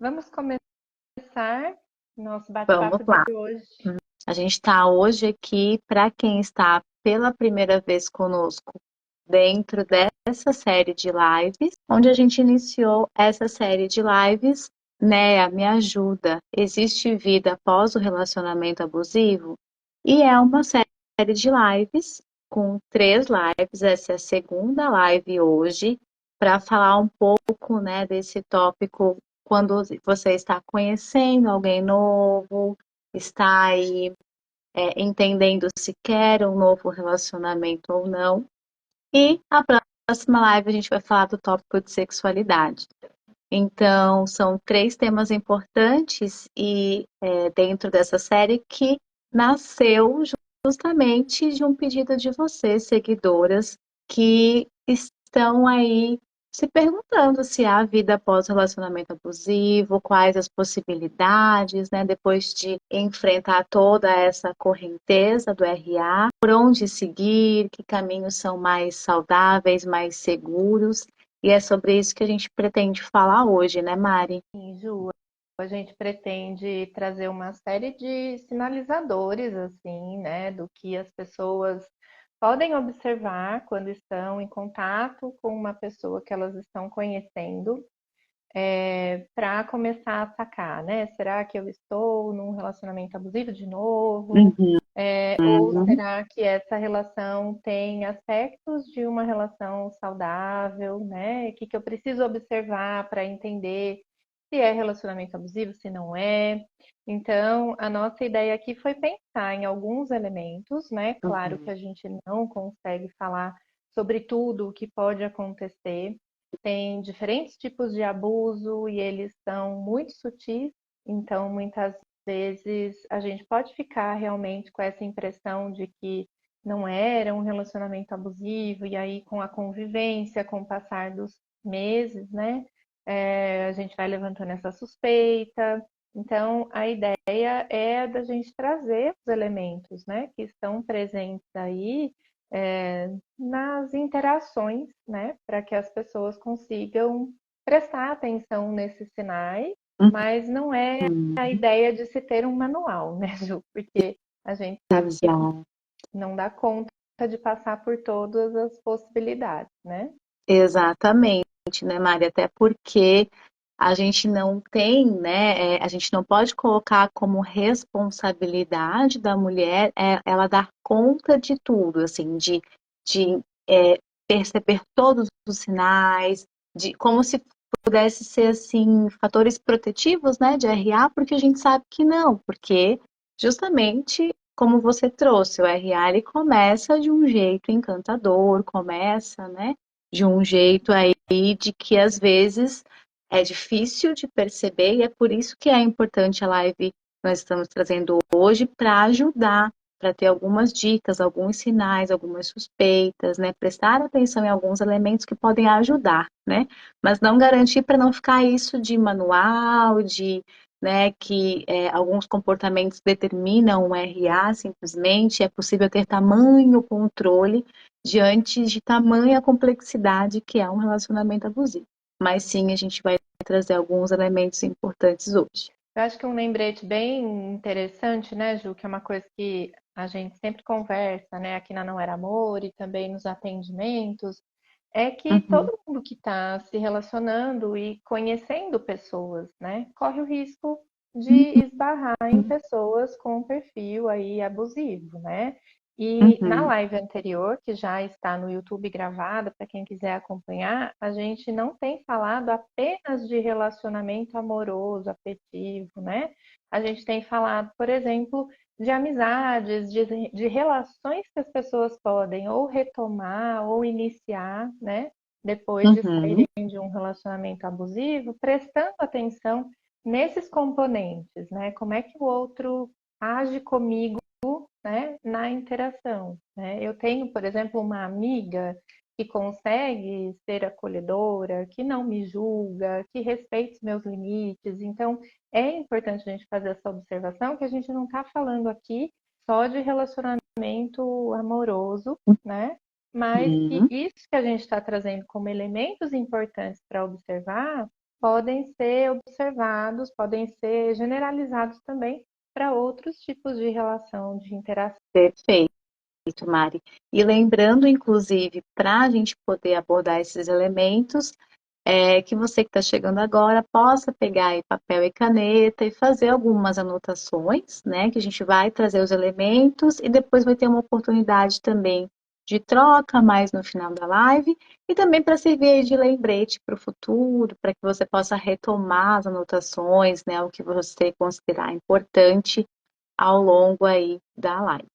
Vamos começar nosso Vamos bate-papo lá. de hoje. A gente está hoje aqui, para quem está pela primeira vez conosco, dentro dessa série de lives, onde a gente iniciou essa série de lives, né? Me ajuda. Existe vida após o relacionamento abusivo? E é uma série de lives, com 3 lives. Essa é a segunda live hoje, para falar um pouco, né, desse tópico quando você está conhecendo alguém novo, está aí entendendo se quer um novo relacionamento ou não. E a próxima live a gente vai falar do tópico de sexualidade. Então, são 3 temas importantes e dentro dessa série que nasceu justamente de um pedido de vocês, seguidoras, que estão aí se perguntando se há vida após o relacionamento abusivo, quais as possibilidades, né, depois de enfrentar toda essa correnteza do RA, por onde seguir, que caminhos são mais saudáveis, mais seguros. E é sobre isso que a gente pretende falar hoje, né, Mari? Sim, Ju, a gente pretende trazer uma série de sinalizadores, assim, né, do que as pessoas podem observar quando estão em contato com uma pessoa que elas estão conhecendo, para começar a sacar, né? Será que eu estou num relacionamento abusivo de novo? Uhum. Ou será que essa relação tem aspectos de uma relação saudável, né? O que que eu preciso observar para entender se é relacionamento abusivo, se não é? Então, a nossa ideia aqui foi pensar em alguns elementos, né? Claro que Uhum. a gente não consegue falar sobre tudo o que pode acontecer. Tem diferentes tipos de abuso e eles são muito sutis, então muitas vezes a gente pode ficar realmente com essa impressão de que não era um relacionamento abusivo, e aí com a convivência, com o passar dos meses, né, a gente vai levantando essa suspeita. Então, a ideia é da gente trazer os elementos, né, que estão presentes aí, nas interações, né, para que as pessoas consigam prestar atenção nesses sinais, mas não é a Uhum. ideia de se ter um manual, né, Ju? Porque a gente sabe que Exato. não dá conta de passar por todas as possibilidades, né? Exatamente, né, Mari? Até porque a gente não tem, né? A gente não pode colocar como responsabilidade da mulher ela dar conta de tudo, assim, de perceber todos os sinais, de como se pudesse ser assim, fatores protetivos, né, de RA, porque a gente sabe que não, porque justamente como você trouxe, o RA ele começa de um jeito encantador, começa, né? De um jeito aí de que às vezes é difícil de perceber, e é por isso que é importante a live que nós estamos trazendo hoje para ajudar, para ter algumas dicas, alguns sinais, algumas suspeitas, né? Prestar atenção em alguns elementos que podem ajudar, né? Mas não garantir para não ficar isso de manual, de né, que alguns comportamentos determinam um RA simplesmente, é possível ter tamanho controle diante de tamanha complexidade que é um relacionamento abusivo. Mas sim, a gente vai trazer alguns elementos importantes hoje. Eu acho que um lembrete bem interessante, né, Ju, que é uma coisa que a gente sempre conversa, né, aqui na Não Era Amor e também nos atendimentos, é que Uhum, todo mundo que está se relacionando e conhecendo pessoas, né, corre o risco de esbarrar em pessoas com perfil aí abusivo, né? E na uhum, live anterior, que já está no YouTube gravada, para quem quiser acompanhar, a gente não tem falado apenas de relacionamento amoroso, afetivo, né? A gente tem falado, por exemplo, de amizades, de relações que as pessoas podem ou retomar ou iniciar, né? Depois de uhum, saírem de um relacionamento abusivo, prestando atenção nesses componentes, né? Como é que o outro age comigo, né, na interação, né? Eu tenho, por exemplo, uma amiga que consegue ser acolhedora, que não me julga, que respeita os meus limites. Então, é importante a gente fazer essa observação que a gente não está falando aqui só de relacionamento amoroso, né? Mas que uhum, isso que a gente está trazendo como elementos importantes para observar podem ser observados, podem ser generalizados também para outros tipos de relação, de interação. Perfeito, Mari. E lembrando, inclusive, para a gente poder abordar esses elementos, que você que está chegando agora possa pegar aí papel e caneta e fazer algumas anotações, né? Que a gente vai trazer os elementos e depois vai ter uma oportunidade também de troca mais no final da live e também para servir aí de lembrete para o futuro, para que você possa retomar as anotações, né? O que você considerar importante ao longo aí da live.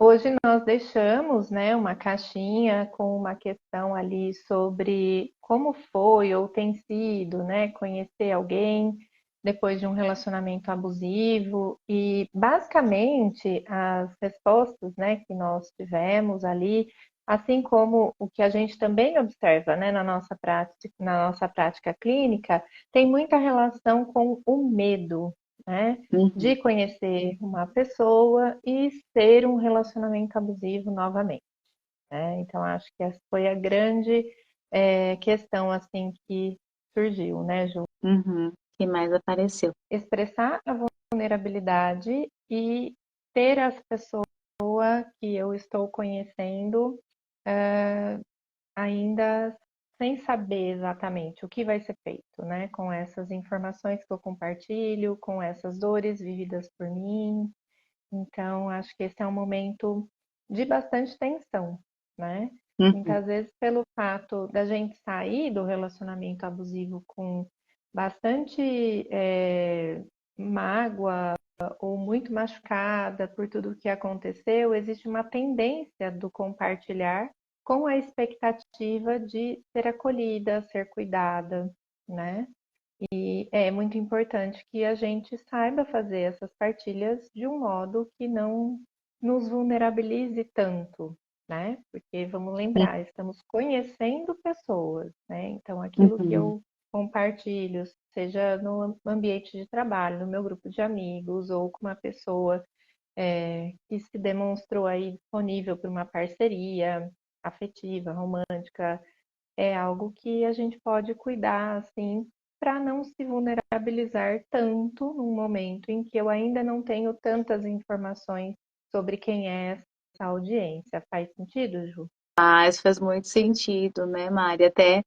Hoje nós deixamos, né, uma caixinha com uma questão ali sobre como foi ou tem sido, né, conhecer alguém depois de um relacionamento abusivo e basicamente as respostas, né, que nós tivemos ali, assim como o que a gente também observa, né, na nossa prática clínica, tem muita relação com o medo, né? Uhum. De conhecer uma pessoa e ser um relacionamento abusivo novamente, né? Então acho que essa foi a grande questão assim que surgiu, né, Ju? Uhum. O que mais apareceu? Expressar a vulnerabilidade e ter as pessoas que eu estou conhecendo ainda sem saber exatamente o que vai ser feito, né? Com essas informações que eu compartilho, com essas dores vividas por mim. Então, acho que esse é um momento de bastante tensão, né? Uhum. Muitas vezes, pelo fato da gente sair do relacionamento abusivo com bastante mágoa ou muito machucada por tudo o que aconteceu, existe uma tendência do compartilhar com a expectativa de ser acolhida, ser cuidada, né? E é muito importante que a gente saiba fazer essas partilhas de um modo que não nos vulnerabilize tanto, né? Porque vamos lembrar, estamos conhecendo pessoas, né? Então aquilo que Uhum. eu compartilho, seja no ambiente de trabalho, no meu grupo de amigos, ou com uma pessoa que se demonstrou aí disponível para uma parceria afetiva, romântica, é algo que a gente pode cuidar, assim, para não se vulnerabilizar tanto num momento em que eu ainda não tenho tantas informações sobre quem é essa audiência. Faz sentido, Ju? Ah, isso faz muito sentido, né, Mari? Até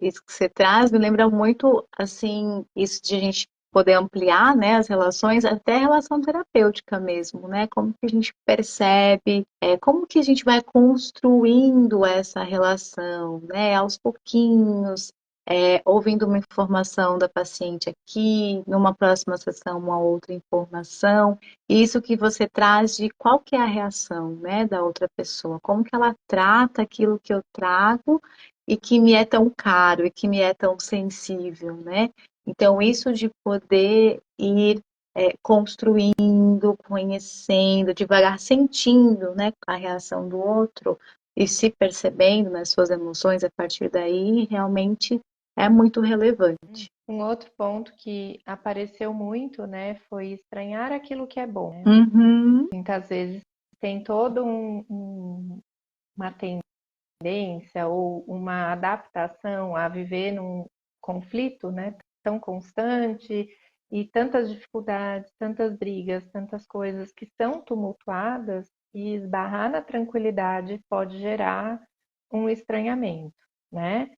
isso que você traz me lembra muito, assim, isso de a gente poder ampliar, né, as relações, até a relação terapêutica mesmo, né? Como que a gente percebe, como que a gente vai construindo essa relação, né, aos pouquinhos, ouvindo uma informação da paciente aqui, numa próxima sessão uma outra informação. Isso que você traz de qual que é a reação, né, da outra pessoa, como que ela trata aquilo que eu trago e que me é tão caro e que me é tão sensível, né? Então, isso de poder ir construindo, conhecendo, devagar sentindo, né, a reação do outro e se percebendo nas suas emoções a partir daí, realmente é muito relevante. Um outro ponto que apareceu muito, né, foi estranhar aquilo que é bom, né? Uhum. Muitas vezes tem todo uma tendência ou uma adaptação a viver num conflito, né, tão constante e tantas dificuldades, tantas brigas, tantas coisas que são tumultuadas e esbarrar na tranquilidade pode gerar um estranhamento, né?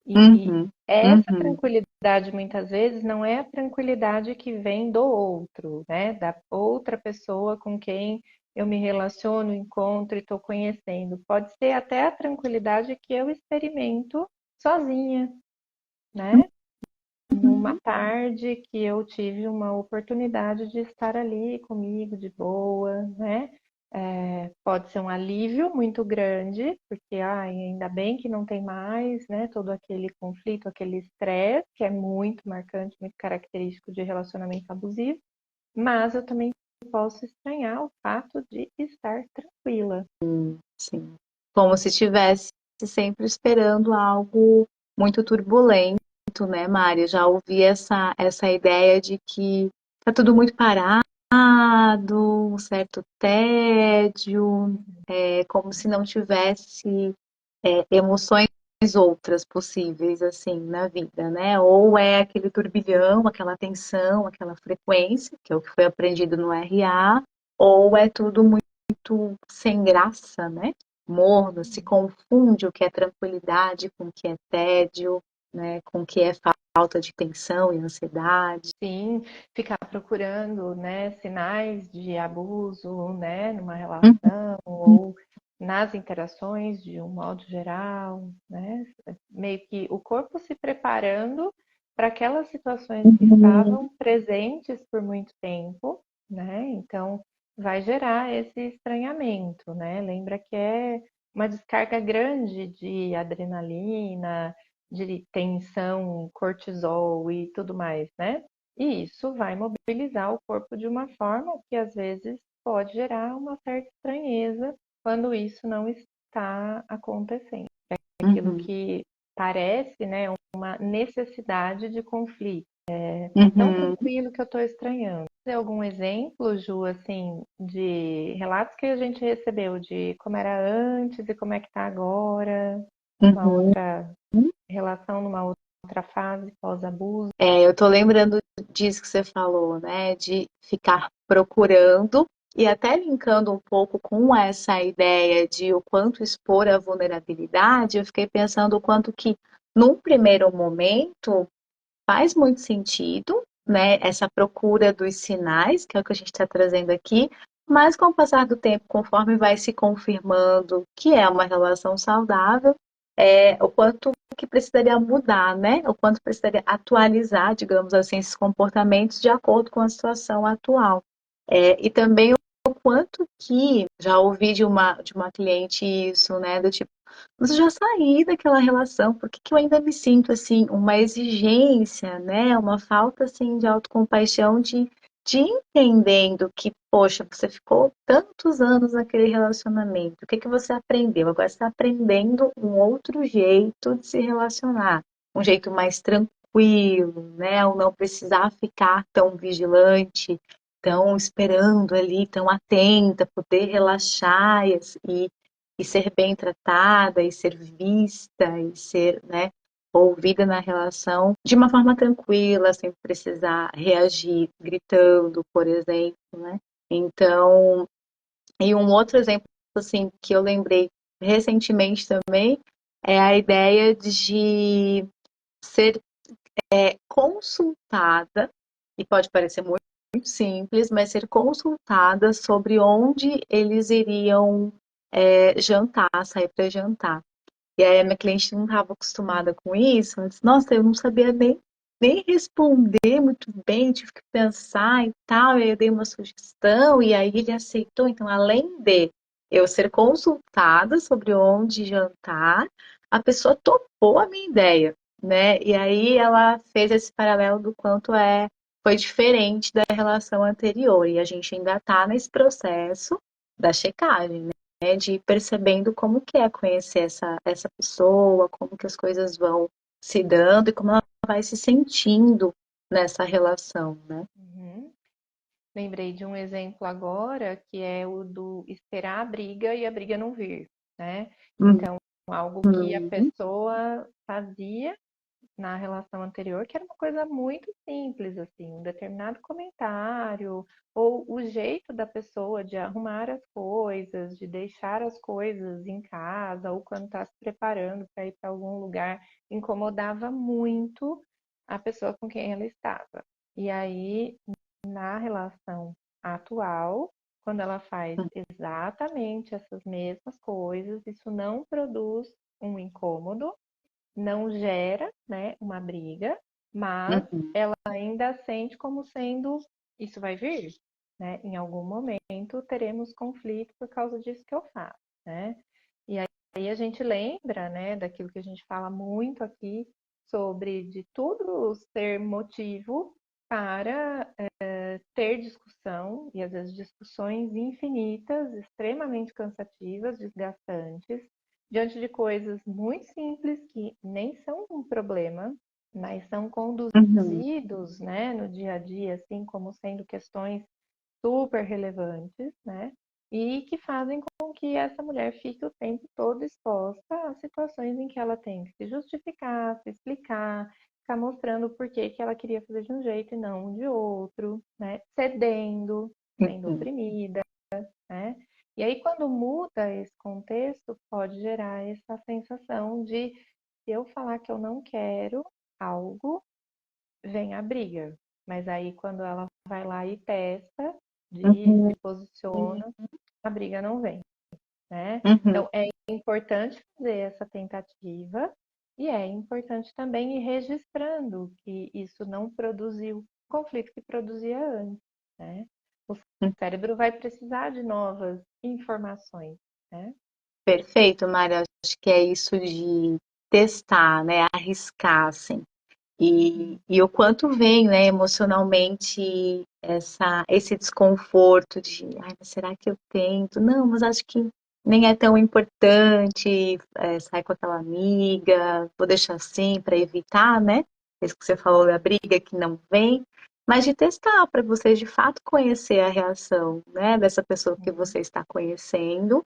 E Uhum. essa Uhum. tranquilidade muitas vezes não é a tranquilidade que vem do outro, né? Da outra pessoa com quem eu me relaciono, encontro e estou conhecendo. Pode ser até a tranquilidade que eu experimento sozinha, né? Numa Uhum. tarde que eu tive uma oportunidade de estar ali comigo de boa, né? Pode ser um alívio muito grande, porque ai, ainda bem que não tem mais, né? Todo aquele conflito, aquele estresse, que é muito marcante, muito característico de relacionamento abusivo, mas eu também posso estranhar o fato de estar tranquila. Sim. Como se estivesse sempre esperando algo muito turbulento, né, Mari? Já ouvi essa ideia de que tá tudo muito parado, um certo tédio, como se não tivesse emoções outras possíveis, assim, na vida, né? Ou é aquele turbilhão, aquela tensão, aquela frequência, que é o que foi aprendido no RA, ou é tudo muito sem graça, né? Morno, se confunde o que é tranquilidade com o que é tédio, né? Com o que é falta de tensão e ansiedade. Sim, ficar procurando, né, sinais de abuso, né, numa Uhum, relação ou nas interações de um modo geral, né, meio que o corpo se preparando para aquelas situações que uhum, estavam presentes por muito tempo, né, então vai gerar esse estranhamento, né, lembra que é uma descarga grande de adrenalina, de tensão, cortisol e tudo mais, né? E isso vai mobilizar o corpo de uma forma que às vezes pode gerar uma certa estranheza quando isso não está acontecendo. É aquilo uhum, que parece, né, uma necessidade de conflito. Tão uhum. tranquilo que eu estou estranhando. Tem algum exemplo, Ju, assim, de relatos que a gente recebeu de como era antes e como é que está agora, uma Uhum. outra relação numa outra fase pós-abuso? Eu tô lembrando disso que você falou, né? De ficar procurando e até linkando um pouco com essa ideia de o quanto expor a vulnerabilidade, eu fiquei pensando o quanto que, num primeiro momento, faz muito sentido, né? Essa procura dos sinais, que é o que a gente está trazendo aqui, mas com o passar do tempo, conforme vai se confirmando que é uma relação saudável, o quanto que precisaria mudar, né? O quanto precisaria atualizar, digamos assim, esses comportamentos de acordo com a situação atual. E também o quanto que já ouvi de uma cliente isso, né? Do tipo, mas eu já saí daquela relação, por que que eu ainda me sinto assim, uma exigência, né? Uma falta assim de autocompaixão de entendendo que, poxa, você ficou tantos anos naquele relacionamento, o que que você aprendeu? Agora você está aprendendo um outro jeito de se relacionar, um jeito mais tranquilo, né? Ou não precisar ficar tão vigilante, tão esperando ali, tão atenta, poder relaxar e ser bem tratada, e ser vista, e ser, né, ouvida na relação de uma forma tranquila, sem precisar reagir gritando, por exemplo, né? Então, e um outro exemplo assim que eu lembrei recentemente também é a ideia de ser consultada, e pode parecer muito simples, mas ser consultada sobre onde eles iriam jantar, sair para jantar. E aí a minha cliente não estava acostumada com isso. Ela disse, nossa, eu não sabia nem responder muito bem, tive que pensar e tal. E aí eu dei uma sugestão e aí ele aceitou. Então, além de eu ser consultada sobre onde jantar, a pessoa topou a minha ideia, né? E aí ela fez esse paralelo do quanto foi diferente da relação anterior. E a gente ainda está nesse processo da checagem, né, de ir percebendo como que é conhecer essa pessoa, como que as coisas vão se dando e como ela vai se sentindo nessa relação, né? Uhum. Lembrei de um exemplo agora, que é o do esperar a briga e a briga não vir, né? Então, algo que a Uhum, pessoa fazia na relação anterior, que era uma coisa muito simples, assim, um determinado comentário, ou o jeito da pessoa de arrumar as coisas, de deixar as coisas em casa, ou quando está se preparando para ir para algum lugar, incomodava muito a pessoa com quem ela estava. E aí, na relação atual, quando ela faz exatamente essas mesmas coisas, isso não produz um incômodo, não gera, né, uma briga, mas uhum, ela ainda sente como sendo isso vai vir, né? Em algum momento teremos conflito por causa disso que eu faço, né? E aí a gente lembra, né, daquilo que a gente fala muito aqui sobre de tudo ser motivo para ter discussão e às vezes discussões infinitas, extremamente cansativas, desgastantes, diante de coisas muito simples que nem são um problema, mas são uhum, conduzidos, né, no dia a dia, assim como sendo questões super relevantes, né? e que fazem com que essa mulher fique o tempo todo exposta a situações em que ela tem que se justificar, se explicar, ficar mostrando por que que ela queria fazer de um jeito e não de outro, né? Cedendo, sendo Uhum. oprimida, né? E aí, quando muda esse contexto, pode gerar essa sensação de se eu falar que eu não quero algo, vem a briga. Mas aí, quando ela vai lá e testa, se Uhum. posiciona, a briga não vem, né? Uhum. Então, é importante fazer essa tentativa e é importante também ir registrando que isso não produziu o conflito que produzia antes, né? O cérebro vai precisar de novas informações, né? Perfeito, Mária. Acho que é isso de testar, né? Arriscar, assim. E o quanto vem, né, emocionalmente, esse desconforto de, ai, mas será que eu tento? Não, mas acho que nem é tão importante, sair com aquela amiga, vou deixar assim para evitar, né? Isso que você falou da briga que não vem, mas de testar para você de fato conhecer a reação, né, dessa pessoa que você está conhecendo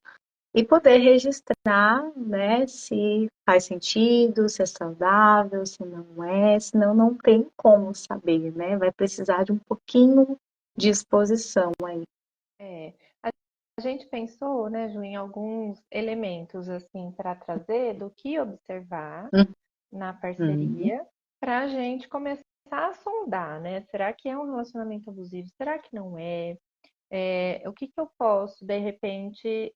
e poder registrar, né, se faz sentido, se é saudável, se não é, senão não tem como saber, né? Vai precisar de um pouquinho de exposição aí. É, a gente pensou, né, Ju, em alguns elementos assim para trazer do que observar na Uhum, parceria para a gente começar a sondar, né? Será que é um relacionamento abusivo? Será que não é? O que que eu posso, de repente,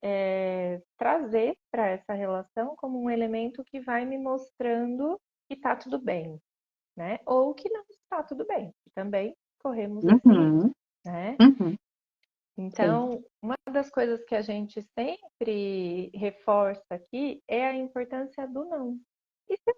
trazer para essa relação como um elemento que vai me mostrando que está tudo bem, né? Ou que não está tudo bem. Também corremos esse risco, uhum, né? uhum, sim. Então, uma das coisas que a gente sempre reforça aqui é a importância do não. E se eu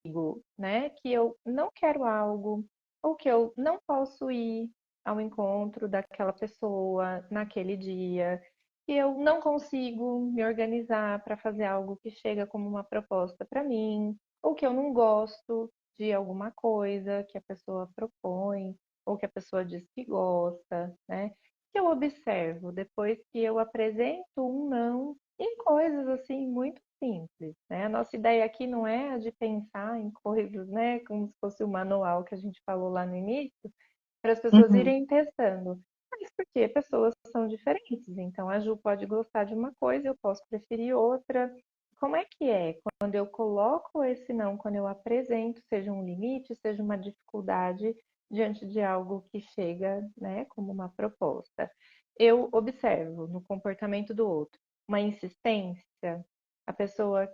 digo, né, que eu não quero algo, ou que eu não posso ir ao encontro daquela pessoa naquele dia, que eu não consigo me organizar para fazer algo que chega como uma proposta para mim, ou que eu não gosto de alguma coisa que a pessoa propõe, ou que a pessoa diz que gosta, né? Que eu observo depois que eu apresento um não em coisas assim muito simples, né? A nossa ideia aqui não é a de pensar em coisas, né, como se fosse o manual que a gente falou lá no início, para as pessoas Uhum, irem testando. Mas porque pessoas são diferentes, então a Ju pode gostar de uma coisa, eu posso preferir outra. Como é que é? Quando eu coloco esse não, quando eu apresento, seja um limite, seja uma dificuldade diante de algo que chega, né, como uma proposta. Eu observo no comportamento do outro uma insistência, a pessoa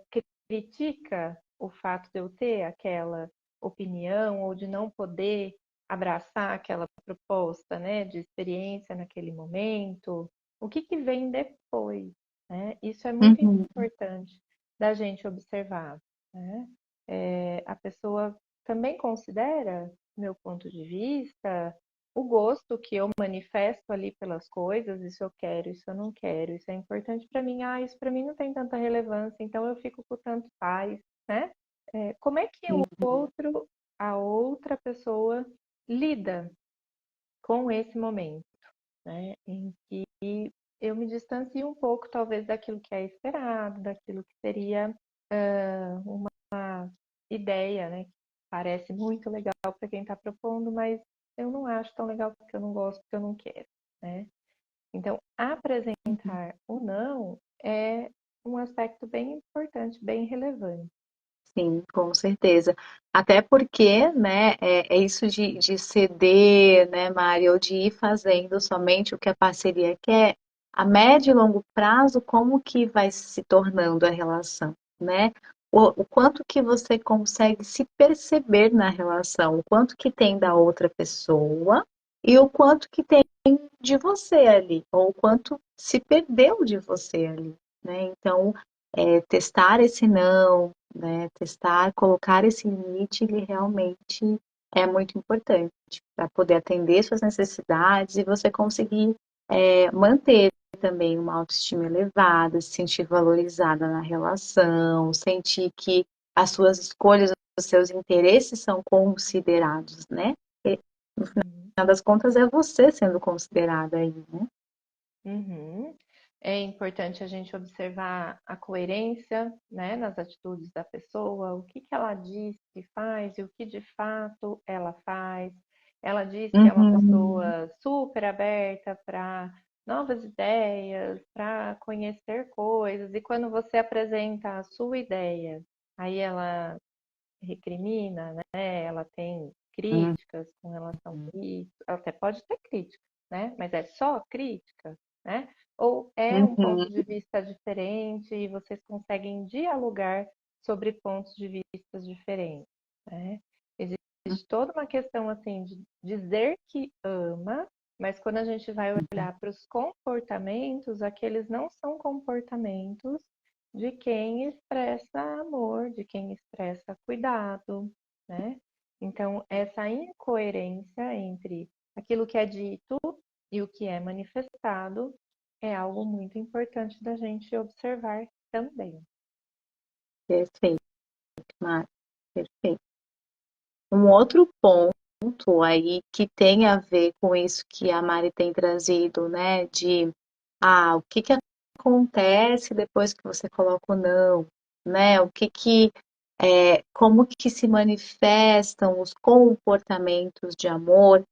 critica o fato de eu ter aquela opinião ou de não poder abraçar aquela proposta, né, de experiência naquele momento, o que que vem depois, né? Isso é muito uhum, importante da gente observar, né? A pessoa também considera, meu ponto de vista, o gosto que eu manifesto ali pelas coisas, isso eu quero, isso eu não quero, isso é importante para mim, isso para mim não tem tanta relevância, então eu fico com tanto faz, né? Como é que o uhum. outro, a outra pessoa lida com esse momento, né? Em que eu me distancio um pouco, talvez, daquilo que é esperado, daquilo que seria uma ideia, né? Que parece muito legal para quem está propondo, mas eu não acho tão legal porque eu não gosto, porque eu não quero, né? Então, apresentar o não é um aspecto bem importante, bem relevante. Sim, com certeza. Até porque, né, é isso de ceder, né, Mari, ou de ir fazendo somente o que a parceria quer, a médio e longo prazo, como que vai se tornando a relação, né? O quanto que você consegue se perceber na relação, o quanto que tem da outra pessoa e o quanto que tem de você ali, ou o quanto se perdeu de você ali, né? Então, testar esse não, né? Testar, colocar esse limite, ele realmente é muito importante para poder atender suas necessidades e você conseguir manter também uma autoestima elevada, se sentir valorizada na relação, sentir que as suas escolhas, os seus interesses são considerados, né? E, no final das contas, é você sendo considerada aí, né? Uhum. É importante a gente observar a coerência, né, nas atitudes da pessoa, o que que ela diz que faz e o que de fato ela faz. Ela diz que é uma Uhum, pessoa super aberta para novas ideias, para conhecer coisas, e quando você apresenta a sua ideia, aí ela recrimina, né? Ela tem críticas com relação a isso, ela até pode ter críticas, né? Mas é só crítica, né? Ou é um uhum, ponto de vista diferente e vocês conseguem dialogar sobre pontos de vista diferentes, né? Existe toda uma questão assim de dizer que ama, mas quando a gente vai uhum. olhar para os comportamentos, aqueles não são comportamentos de quem expressa amor, de quem expressa cuidado, né? Então, essa incoerência entre aquilo que é dito e o que é manifestado é algo muito importante da gente observar também. Perfeito, Mari, perfeito. Um outro ponto aí que tem a ver com isso que a Mari tem trazido, né? De o que que acontece depois que você coloca o não, né? Como que se manifestam os comportamentos de amor.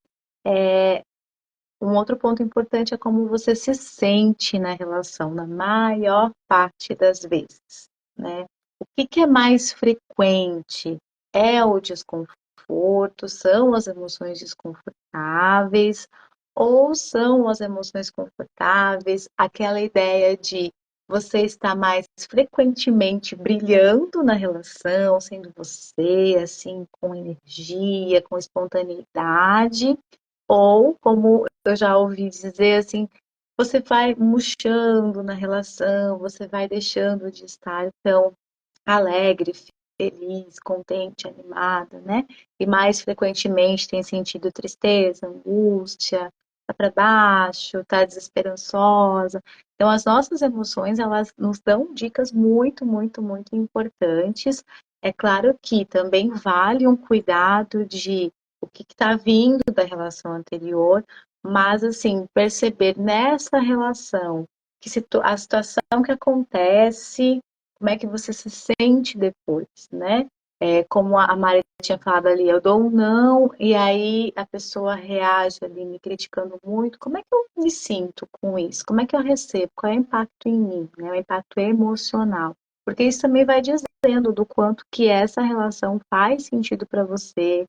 Um outro ponto importante é como você se sente na relação, na maior parte das vezes, né? O que que é mais frequente? É o desconforto, são as emoções desconfortáveis, ou são as emoções confortáveis, aquela ideia de você estar mais frequentemente brilhando na relação, sendo você, assim, com energia, com espontaneidade, ou, como eu já ouvi dizer, assim, você vai murchando na relação, você vai deixando de estar tão alegre, feliz, contente, animada, né? E mais frequentemente tem sentido tristeza, angústia, tá para baixo, tá desesperançosa. Então, as nossas emoções, elas nos dão dicas muito, muito, muito importantes. É claro que também vale um cuidado de o que está vindo da relação anterior, mas, assim, perceber nessa relação a situação que acontece, como é que você se sente depois, né? Como a Mari tinha falado ali, eu dou um não, e aí a pessoa reage ali me criticando muito. Como é que eu me sinto com isso? Como é que eu recebo? Qual é o impacto em mim, né? O impacto emocional. Porque isso também vai dizendo do quanto que essa relação faz sentido para você,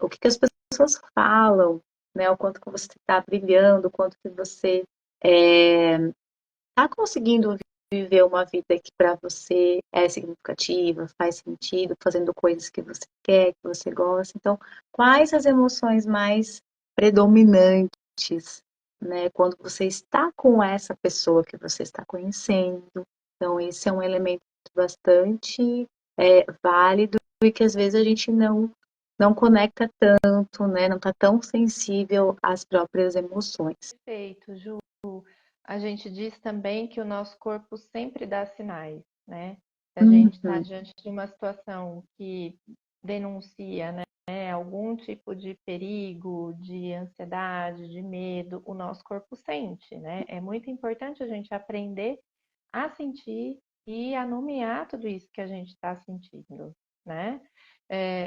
o que que as pessoas falam, né? O quanto que você está brilhando, o quanto que você está conseguindo viver uma vida que para você é significativa, faz sentido, fazendo coisas que você quer, que você gosta. Então, quais as emoções mais predominantes, né, quando você está com essa pessoa que você está conhecendo? Então, esse é um elemento bastante válido e que às vezes a gente não conecta tanto, né, não está tão sensível às próprias emoções. Perfeito, Ju. A gente diz também que o nosso corpo sempre dá sinais, né? Se a gente está Uhum, diante de uma situação que denuncia, né, algum tipo de perigo, de ansiedade, de medo, o nosso corpo sente, né? É muito importante a gente aprender a sentir e a nomear tudo isso que a gente está sentindo, né?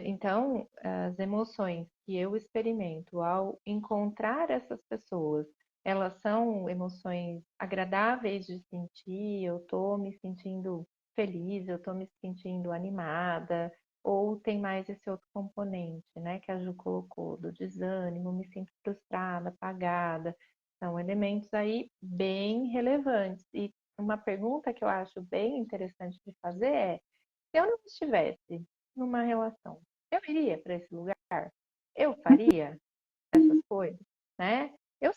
Então, as emoções que eu experimento ao encontrar essas pessoas, elas são emoções agradáveis de sentir, eu estou me sentindo feliz, eu estou me sentindo animada, ou tem mais esse outro componente, né, que a Ju colocou, do desânimo, me sinto frustrada, apagada. São elementos aí bem relevantes. E uma pergunta que eu acho bem interessante de fazer é: se eu não estivesse numa relação, eu iria para esse lugar? Eu faria essas coisas, né? Eu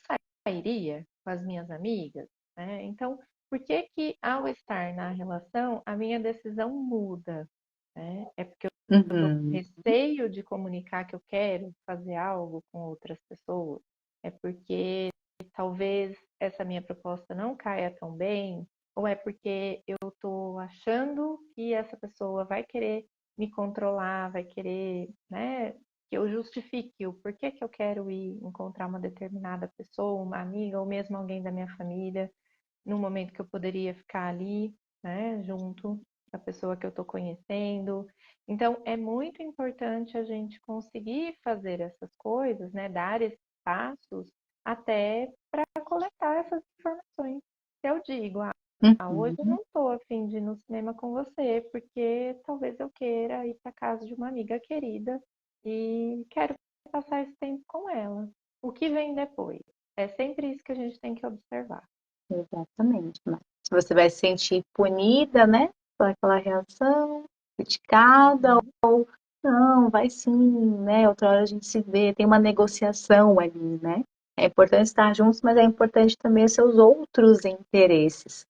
sairia com as minhas amigas, né? Então, por que que ao estar na relação a minha decisão muda, né? É porque eu tô com uhum, receio de comunicar que eu quero fazer algo com outras pessoas? É porque talvez essa minha proposta não caia tão bem? Ou é porque eu estou achando que essa pessoa vai querer me controlar, vai querer, né, que eu justifique o porquê que eu quero ir encontrar uma determinada pessoa, uma amiga, ou mesmo alguém da minha família, no momento que eu poderia ficar ali, né, junto da pessoa que eu estou conhecendo. Então, é muito importante a gente conseguir fazer essas coisas, né, dar esses passos até para coletar essas informações. Se eu digo, hoje eu Uhum. não estou a fim de ir no cinema com você, porque talvez eu queira ir para casa de uma amiga querida e quero passar esse tempo com ela. O que vem depois? É sempre isso que a gente tem que observar. Exatamente. Mas se você vai se sentir punida, né? Por aquela reação, criticada, Uhum. não, vai sim, né? Outra hora a gente se vê, tem uma negociação ali, né? É importante estar juntos, mas é importante também os seus outros interesses.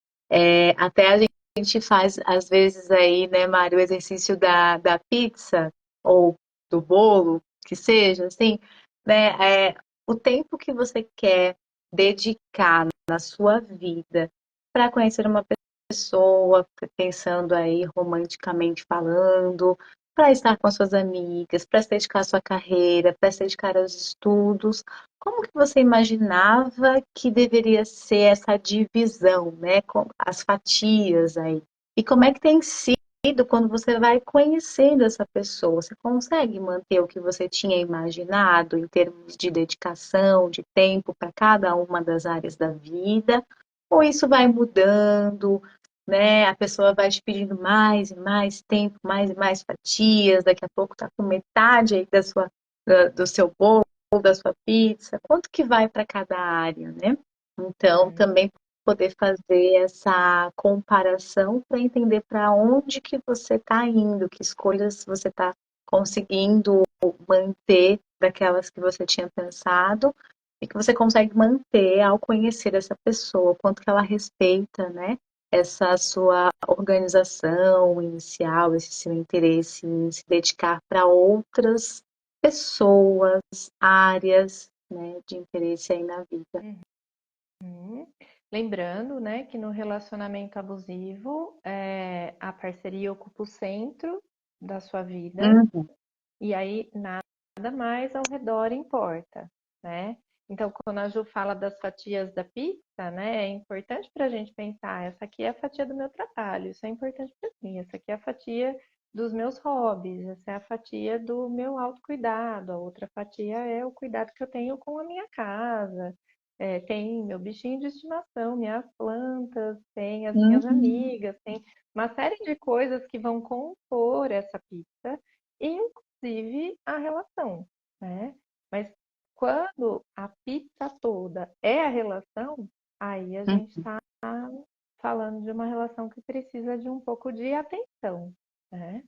Até a gente faz, às vezes, aí, né, Mário, o exercício da pizza ou do bolo, que seja, assim, né? O tempo que você quer dedicar na sua vida para conhecer uma pessoa, pensando aí romanticamente falando, para estar com as suas amigas, para se dedicar à sua carreira, para se dedicar aos estudos. Como que você imaginava que deveria ser essa divisão, né, com as fatias aí? E como é que tem sido quando você vai conhecendo essa pessoa? Você consegue manter o que você tinha imaginado em termos de dedicação, de tempo para cada uma das áreas da vida? Ou isso vai mudando, né? A pessoa vai te pedindo mais e mais tempo, mais e mais fatias, daqui a pouco está com metade aí do seu bolo, da sua pizza, quanto que vai para cada área, né? Então, Uhum. também poder fazer essa comparação para entender para onde que você está indo, que escolhas você está conseguindo manter daquelas que você tinha pensado e que você consegue manter ao conhecer essa pessoa, quanto que ela respeita, né? Essa sua organização inicial, esse seu interesse em se dedicar para outras pessoas, áreas, né, de interesse aí na vida. Uhum. Lembrando, né, que no relacionamento abusivo, a parceria ocupa o centro da sua vida Uhum, e aí nada mais ao redor importa, né? Então, quando a Ju fala das fatias da pizza, né, é importante para a gente pensar, essa aqui é a fatia do meu trabalho, isso é importante para mim, essa aqui é a fatia dos meus hobbies, essa é a fatia do meu autocuidado, a outra fatia é o cuidado que eu tenho com a minha casa, tem meu bichinho de estimação, minhas plantas, tem as minhas uhum, amigas, tem uma série de coisas que vão compor essa pizza, inclusive a relação, né? Mas quando a pizza toda é a relação, aí a gente uhum, está falando de uma relação que precisa de um pouco de atenção, né?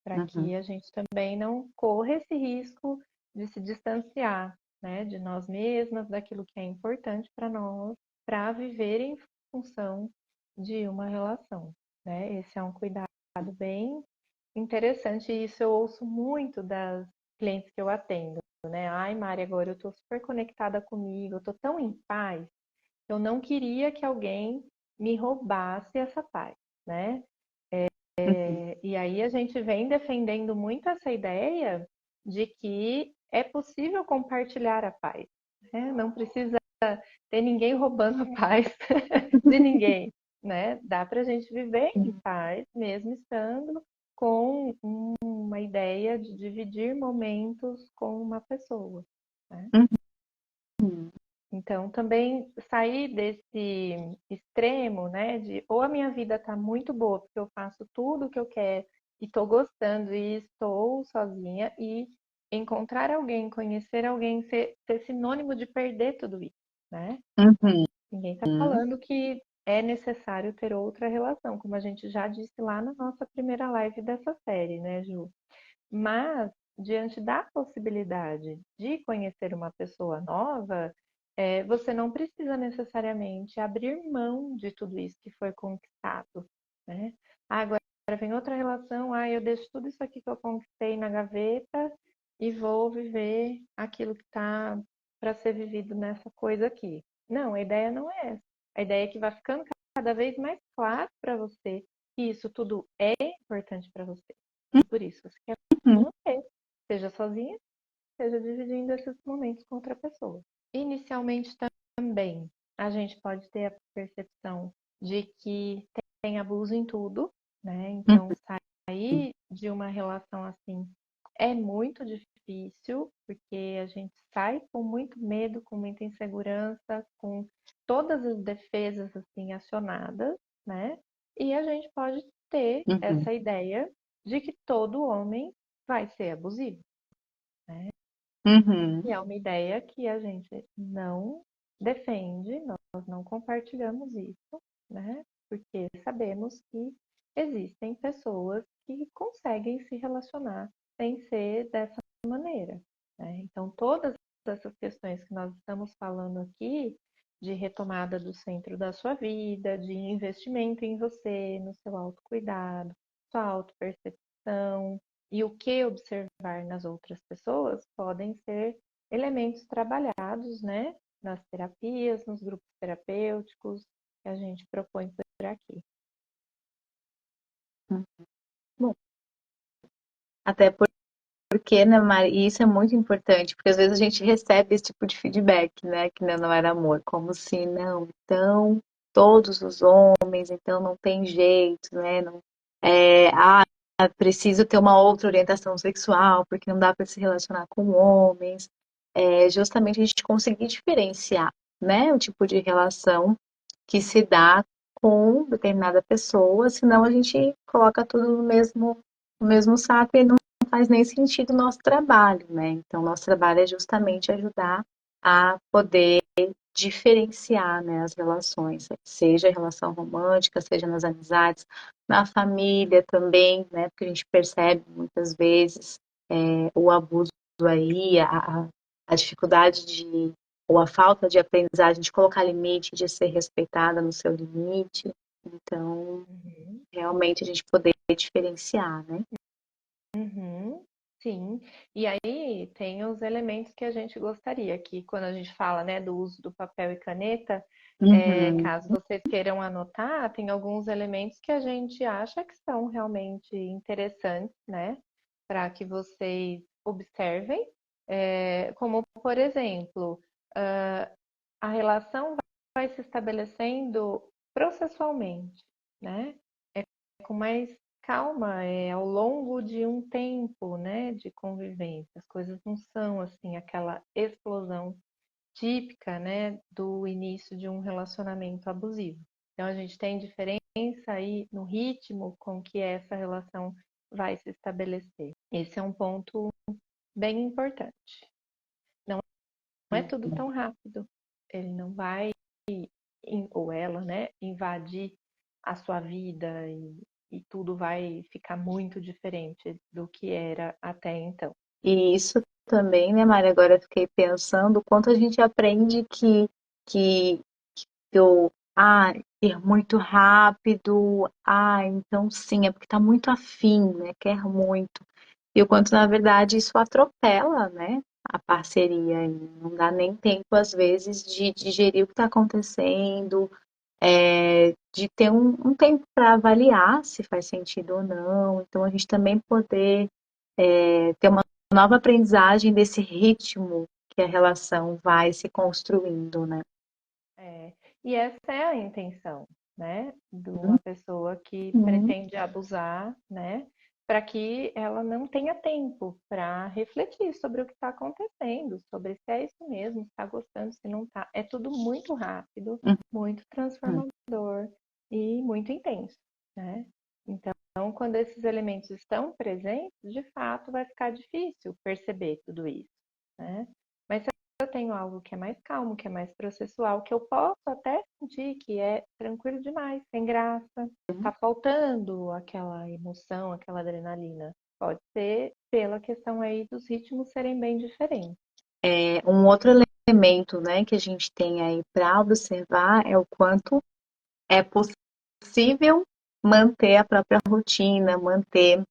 Para uhum. que a gente também não corra esse risco de se distanciar, né, de nós mesmas, daquilo que é importante para nós, para viver em função de uma relação, né? Esse é um cuidado bem interessante e isso eu ouço muito das clientes que eu atendo, né? Ai, Mari, agora eu estou super conectada comigo, eu estou tão em paz, eu não queria que alguém me roubasse essa paz, né? E aí a gente vem defendendo muito essa ideia de que é possível compartilhar a paz, né? Não precisa ter ninguém roubando a paz de ninguém, né? Dá para a gente viver em paz, mesmo estando com uma ideia de dividir momentos com uma pessoa, né? Uhum. Então, também sair desse extremo, né, de ou a minha vida está muito boa, porque eu faço tudo o que eu quero e estou gostando e estou sozinha, e encontrar alguém, conhecer alguém, ser sinônimo de perder tudo isso, né? Uhum. Ninguém está falando que é necessário ter outra relação, como a gente já disse lá na nossa primeira live dessa série, né, Ju? Mas, diante da possibilidade de conhecer uma pessoa nova, você não precisa necessariamente abrir mão de tudo isso que foi conquistado, né? Agora vem outra relação, eu deixo tudo isso aqui que eu conquistei na gaveta e vou viver aquilo que está para ser vivido nessa coisa aqui. Não, a ideia não é essa. A ideia é que vai ficando cada vez mais claro para você que isso tudo é importante para você. E por isso você quer Uhum. manter. seja sozinha, seja dividindo esses momentos com outra pessoa. Inicialmente também a gente pode ter a percepção de que tem abuso em tudo, né? Então sair de uma relação assim é muito difícil, porque a gente sai com muito medo, com muita insegurança, com todas as defesas assim acionadas, né? E a gente pode ter Uhum. essa ideia de que todo homem vai ser abusivo, né? Uhum. E é uma ideia que a gente não defende, nós não compartilhamos isso, né? Porque sabemos que existem pessoas que conseguem se relacionar sem ser dessa maneira, né? Então, todas essas questões que nós estamos falando aqui, de retomada do centro da sua vida, de investimento em você, no seu autocuidado, sua autopercepção e o que observar nas outras pessoas, podem ser elementos trabalhados, né, nas terapias, nos grupos terapêuticos que a gente propõe por aqui. Bom, até porque, né, Mari, e isso é muito importante, porque às vezes a gente recebe esse tipo de feedback, né, que não era amor, como se, não, então, todos os homens, então não tem jeito, né, não, preciso ter uma outra orientação sexual, porque não dá para se relacionar com homens, justamente a gente conseguir diferenciar, né, o tipo de relação que se dá com determinada pessoa, senão a gente coloca tudo no mesmo saco e não faz nem sentido o nosso trabalho, né? Então, nosso trabalho é justamente ajudar a poder diferenciar, né, as relações, seja a relação romântica, seja nas amizades, na família também, né? Porque a gente percebe muitas vezes o abuso aí, a dificuldade de ou a falta de aprendizagem de colocar limite, de ser respeitada no seu limite. Então, Uhum. realmente a gente poder diferenciar, né? Uhum, sim. E aí tem os elementos que a gente gostaria, que quando a gente fala, né, do uso do papel e caneta, Uhum. caso vocês queiram anotar, tem alguns elementos que a gente acha que são realmente interessantes, né, para que vocês observem, como, por exemplo, a relação vai se estabelecendo processualmente, né? Com mais calma, ao longo de um tempo, né, de convivência. As coisas não são assim aquela explosão típica, né, do início de um relacionamento abusivo. Então a gente tem diferença aí no ritmo com que essa relação vai se estabelecer. Esse é um ponto bem importante. Não é tudo tão rápido. Ele não vai, ou ela, né, invadir a sua vida e tudo vai ficar muito diferente do que era até então. E isso também, né, Mari? Agora eu fiquei pensando o quanto a gente aprende que eu, ir muito rápido, então sim, é porque tá muito afim, né? Quer muito. E o quanto, na verdade, isso atropela, né? A parceria. E não dá nem tempo, às vezes, de digerir o que está acontecendo, de ter um tempo para avaliar se faz sentido ou não. Então, a gente também poder ter uma nova aprendizagem desse ritmo que a relação vai se construindo, né? É, e essa é a intenção, né, de uma pessoa que Uhum. pretende abusar, né, para que ela não tenha tempo para refletir sobre o que está acontecendo, sobre se é isso mesmo, se está gostando, se não está. É tudo muito rápido, muito Uhum. transformador e muito intenso, né? Então, quando esses elementos estão presentes, de fato vai ficar difícil perceber tudo isso, né? Mas eu tenho algo que é mais calmo, que é mais processual, que eu posso até sentir que é tranquilo demais, sem graça, tá faltando aquela emoção, aquela adrenalina. Pode ser pela questão aí dos ritmos serem bem diferentes. Um outro elemento, né, que a gente tem aí para observar é o quanto é possível manter a própria rotina, manter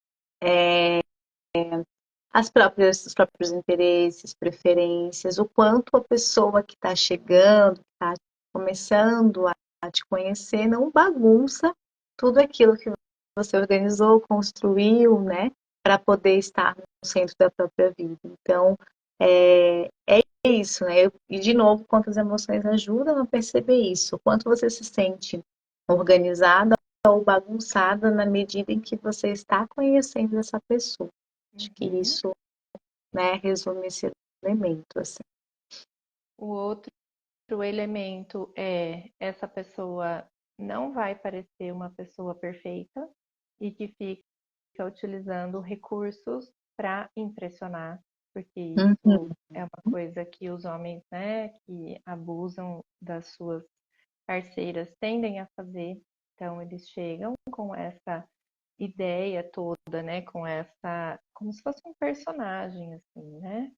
os próprios interesses, preferências, o quanto a pessoa que está chegando, que está começando a te conhecer, não bagunça tudo aquilo que você organizou, construiu, né? para poder estar no centro da própria vida. Então, é isso, né? E, de novo, quantas emoções ajudam a perceber isso. O quanto você se sente organizada ou bagunçada na medida em que você está conhecendo essa pessoa. Acho que Uhum. isso, né, resume esse elemento, assim. O outro elemento é essa pessoa não vai parecer uma pessoa perfeita e que fica utilizando recursos para impressionar, porque isso Uhum, é uma coisa que os homens, né, que abusam das suas parceiras tendem a fazer. Então eles chegam com essa ideia toda, né, com essa, como se fosse um personagem, assim, né,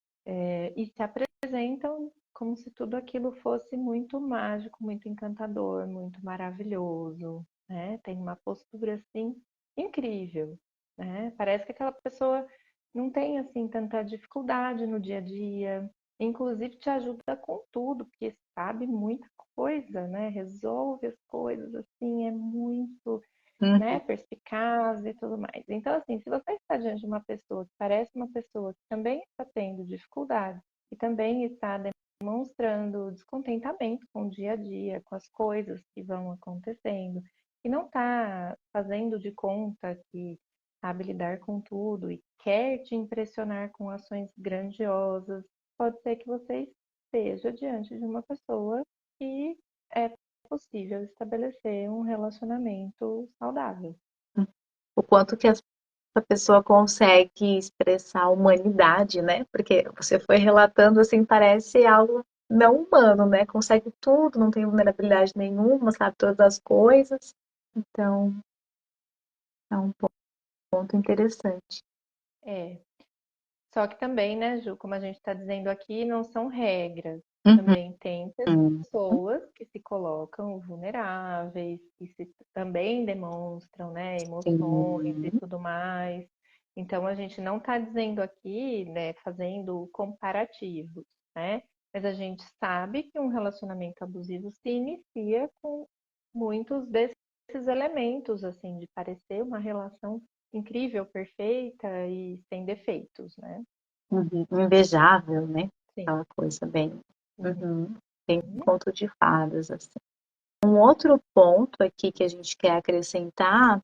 e se apresentam como se tudo aquilo fosse muito mágico, muito encantador, muito maravilhoso, né? Tem uma postura assim incrível, né? Parece que aquela pessoa não tem assim tanta dificuldade no dia a dia, inclusive te ajuda com tudo, porque sabe muita coisa, né? Resolve as coisas assim, é muito, né, uhum, perspicaz e tudo mais. Então, assim, se você está diante de uma pessoa que parece uma pessoa que também está tendo dificuldade e também está demonstrando descontentamento com o dia a dia, com as coisas que vão acontecendo, e não está fazendo de conta que sabe lidar com tudo e quer te impressionar com ações grandiosas, pode ser que você esteja diante de uma pessoa que é possível estabelecer um relacionamento saudável. uhum. O quanto que essa pessoa consegue expressar a humanidade, né? Porque você foi relatando assim, parece algo não humano, né? Consegue tudo, não tem vulnerabilidade nenhuma, sabe todas as coisas. Então, é um ponto interessante. É. Só que também, né, Ju, como a gente está dizendo aqui, não são regras. Uhum, Também tem uhum, pessoas que se colocam vulneráveis, que também demonstram, né, emoções e sim. tudo mais. Então a gente não está dizendo aqui, né, fazendo comparativos, né? Mas a gente sabe que um relacionamento abusivo se inicia com muitos desses elementos, assim, de parecer uma relação incrível, perfeita e sem defeitos, né? Uhum. Invejável, né? Sim. Aquela coisa bem, Uhum. uhum, bem conto de fadas, assim. Um outro ponto aqui que a gente quer acrescentar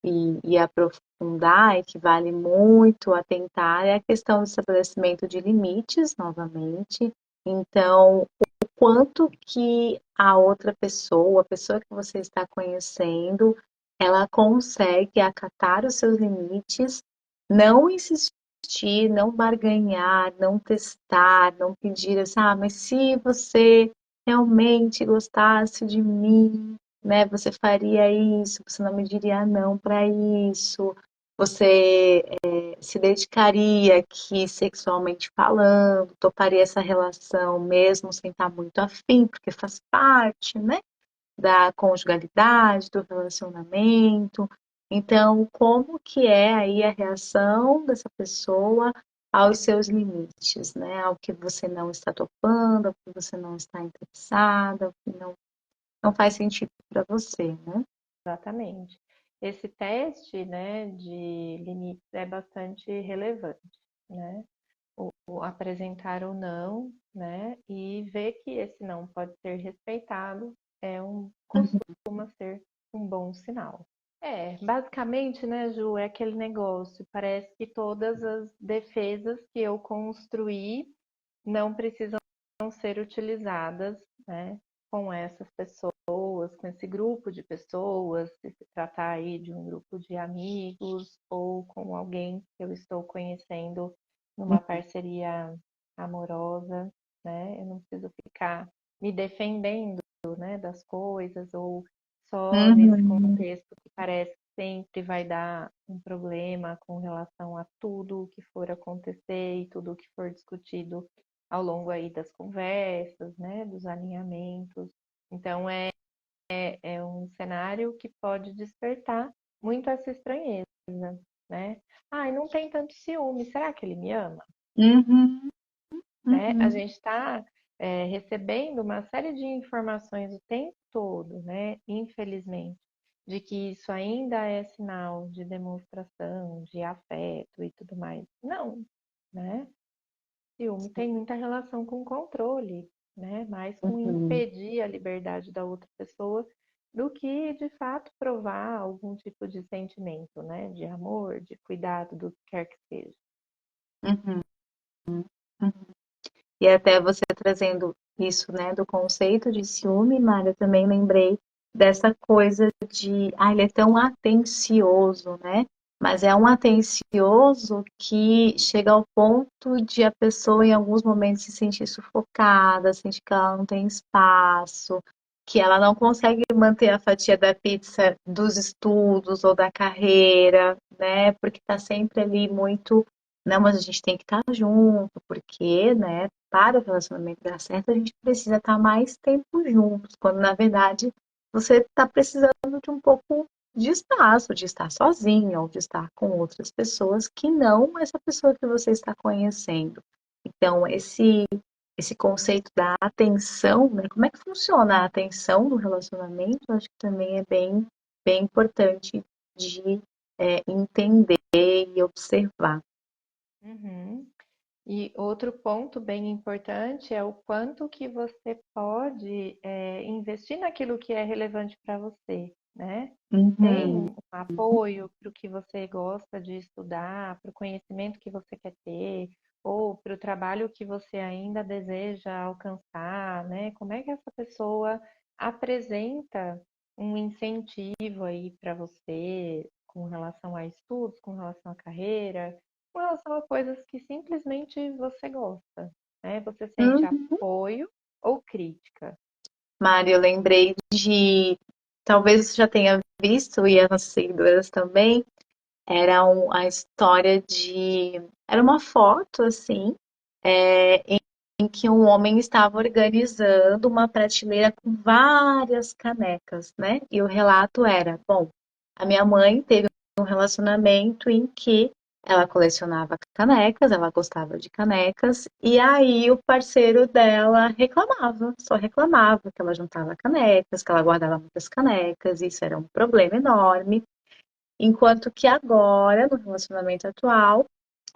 e aprofundar e que vale muito atentar é a questão do estabelecimento de limites, novamente. Então, o quanto que a outra pessoa, a pessoa que você está conhecendo, ela consegue acatar os seus limites, não insistir, não barganhar, não testar, não pedir assim, mas se você realmente gostasse de mim, né, você faria isso, você não me diria não para isso, você se dedicaria aqui sexualmente falando, toparia essa relação mesmo sem estar muito afim, porque faz parte, né, da conjugalidade, do relacionamento. Então, como que é aí a reação dessa pessoa aos seus limites, né? Ao que você não está topando, ao que você não está interessada, ao que não faz sentido para você, né? Exatamente. Esse teste, né, de limites é bastante relevante, né? O apresentar ou não, né, e ver que esse não pode ser respeitado Uhum, costuma ser um bom sinal. É, basicamente, né, Ju, é aquele negócio. Parece que todas as defesas que eu construí não precisam ser utilizadas, né, com essas pessoas, com esse grupo de pessoas, se tratar aí de um grupo de amigos ou com alguém que eu estou conhecendo numa parceria amorosa, né? Eu não preciso ficar me defendendo, né, das coisas ou só nesse uhum, contexto que parece que sempre vai dar um problema com relação a tudo o que for acontecer e tudo o que for discutido ao longo aí das conversas, né, dos alinhamentos. Então é um cenário que pode despertar muito essa estranheza, né? Ai, não tem tanto ciúme, será que ele me ama? uhum, Né? A uhum, gente está recebendo uma série de informações o tempo todo, né? Infelizmente. de que isso ainda é sinal de demonstração, de afeto e tudo mais. Não, né? Ciúme tem muita relação com controle, né? Mais com Uhum, impedir a liberdade da outra pessoa do que, de fato, provar algum tipo de sentimento, né? De amor, de cuidado, do que quer que seja. uhum, uhum. E até você trazendo isso, né, do conceito de ciúme, Mara, eu também lembrei dessa coisa de, ele é tão atencioso, né? Mas é um atencioso que chega ao ponto de a pessoa, em alguns momentos, se sentir sufocada, sentir que ela não tem espaço, que ela não consegue manter a fatia da pizza dos estudos ou da carreira, né? Porque está sempre ali muito. Não, mas a gente tem que estar junto, porque, né, para o relacionamento dar certo, a gente precisa estar mais tempo juntos, quando na verdade você está precisando de um pouco de espaço, de estar sozinho ou de estar com outras pessoas que não essa pessoa que você está conhecendo. Então, esse conceito da atenção, né? Como é que funciona a atenção no relacionamento? Eu acho que também é bem importante de entender e observar. Uhum. E outro ponto bem importante é o quanto que você pode investir naquilo que é relevante para você, né? Tem Uhum, um apoio para o que você gosta de estudar, para o conhecimento que você quer ter, ou para o trabalho que você ainda deseja alcançar, né? Como é que essa pessoa apresenta um incentivo aí para você com relação a estudos, com relação à carreira? Com relação a coisas que simplesmente você gosta, né? Você sente uhum. apoio ou crítica. Mari, eu lembrei de. Talvez você já tenha visto, e as nossas seguidoras também, a história de. Era uma foto, assim, em que um homem estava organizando uma prateleira com várias canecas, né? E o relato era: bom, a minha mãe teve um relacionamento em que ela colecionava canecas, ela gostava de canecas, e aí o parceiro dela reclamava, só reclamava que ela juntava canecas, que ela guardava muitas canecas, isso era um problema enorme. Enquanto que agora, no relacionamento atual,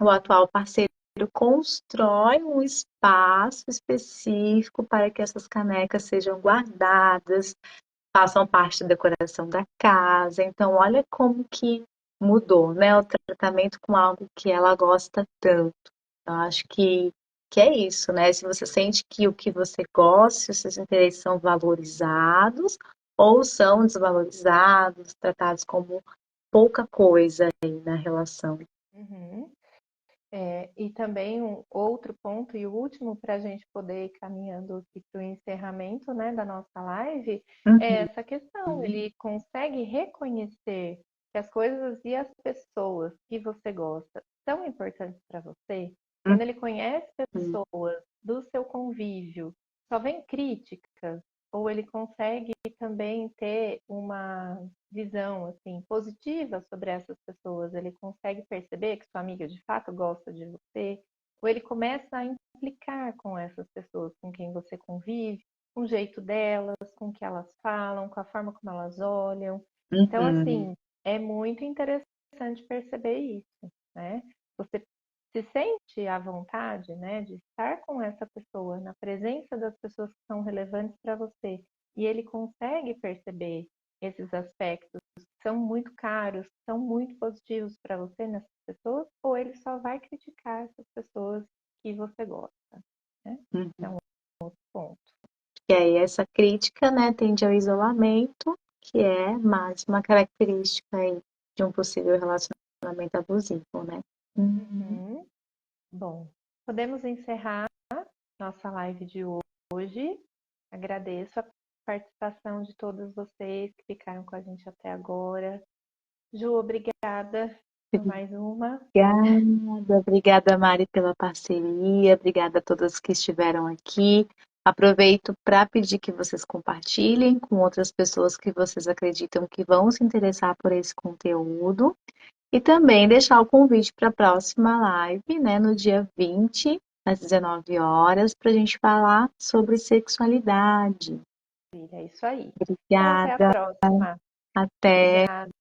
o atual parceiro constrói um espaço específico para que essas canecas sejam guardadas, façam parte da decoração da casa. Então, olha como que mudou, né? O tratamento com algo que ela gosta tanto. Eu acho que é isso, né? Se você sente que o que você gosta, os seus interesses são valorizados ou são desvalorizados, tratados como pouca coisa aí na relação. Uhum. E também um outro ponto e o último para a gente poder ir caminhando aqui para o encerramento, né, da nossa live é Uhum, essa questão. Ele consegue reconhecer que as coisas e as pessoas que você gosta são importantes para você. Quando ele conhece uhum, pessoas do seu convívio, só vem críticas, ou ele consegue também ter uma visão assim positiva sobre essas pessoas, ele consegue perceber que sua amiga de fato gosta de você, ou ele começa a implicar com essas pessoas com quem você convive, com o jeito delas, com o que elas falam, com a forma como elas olham. Então, uhum, assim, é muito interessante perceber isso, né? Você se sente à vontade, né, de estar com essa pessoa, na presença das pessoas que são relevantes para você, e ele consegue perceber esses aspectos que são muito caros, que são muito positivos para você nessas pessoas, ou ele só vai criticar essas pessoas que você gosta, né? uhum. Então, ponto. E aí essa crítica, né, tende ao isolamento, que é mais uma característica aí de um possível relacionamento abusivo, né? Uhum. Uhum. Bom, podemos encerrar nossa live de hoje. Agradeço a participação de todos vocês que ficaram com a gente até agora. Ju, obrigada por mais uma. Obrigada, Mari, pela parceria, obrigada a todas que estiveram aqui. Aproveito para pedir que vocês compartilhem com outras pessoas que vocês acreditam que vão se interessar por esse conteúdo. E também deixar o convite para a próxima live, né, no dia 20, às 19 horas, para a gente falar sobre sexualidade. É isso aí. Então, até a Obrigada. próxima. Até. Obrigada.